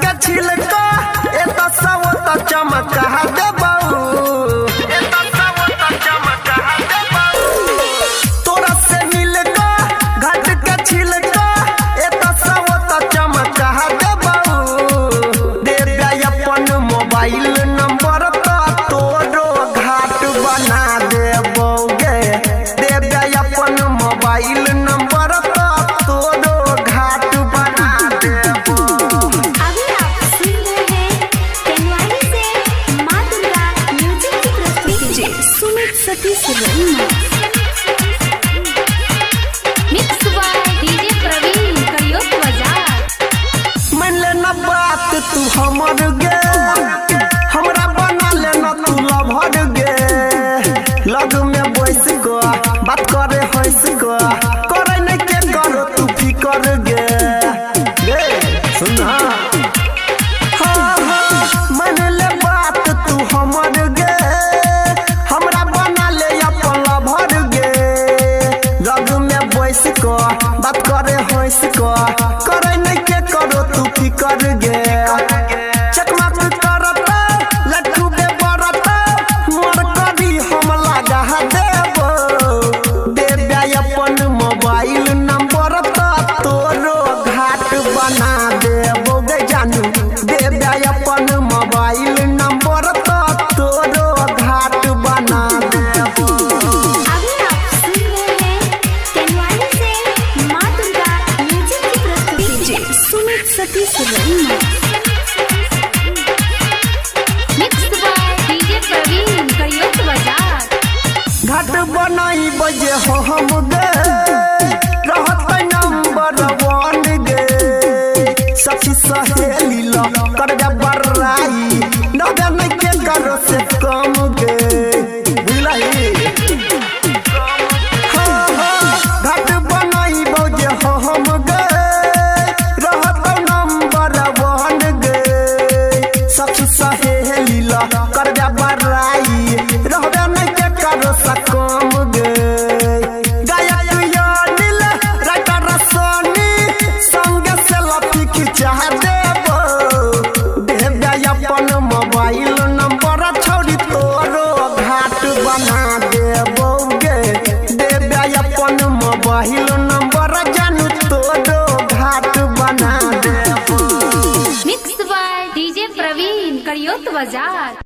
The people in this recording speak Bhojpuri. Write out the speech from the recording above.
के छिलका ए त सब त चमका दे बाऊ ए त सब त चमका दे बाऊ तोरा से मिलका घाट के छिलका ए त सब त चमका दे बाऊ दे दे अपन मोबाइल नंबर त तोरो घाट बना देबोगे दे दे अपन मोबाइल नंबर त तोरो घाट बना देबो। अभी आप सुन रहे हैं कैनवारी से माँ दुर्गा म्यूजिक की प्रस्तुति Sumit Satish रईमा mix by DJ प्रवीण करियोत बाजार। मन ले न बात तू हमर गे हमरा बना ले न तू लभर गे लग में बैस गो बात करे हंस गो करे न के करो तू फिकर गे गे सुन हाँ मन ले बात तू हमर गे हमरा बना ले अपन लभर गे लग में बैस गो बात करे हंस गो करे न के करो तू फिकर गे चकमक करत लड्डू बे बरत मोर करी हम लगा देबो देबे अपन मोबाइल नंबर त तोरो घाट बना देबो गे जानू देबे अपन मोबाइल नंबर त तोरो घाट बना देबो। अभी आप सुन रहे हैं कैनवारी से माँ दुर्गा म्यूजिक की प्रस्तुति Sumit Satish रईमा mix by DJ प्रवीण करियोत बाजार। घाट बनाई बजे हो हम गे रहत नंबर 1 गे सखी सहेली लो कर दे बड़ाई नगे न के करो से कम गे बुझलाई घाट बनाई बजे हो हम गे रहत नंबर 1 गे सखी सहेली लो कर दे बड़ाई रहबे न के करो से कम गे गायक यानिल राइटर सोनी संग से लपी खिचा देबो देबे अपन मोबाइल नंबर छोड़ी तोरो घाट बना देबो गे देबे अपन मोबाइल नंबर जानू तोरो घाट बना देबो। मिक्स बाय डीजे प्रवीण करियोत बाजार।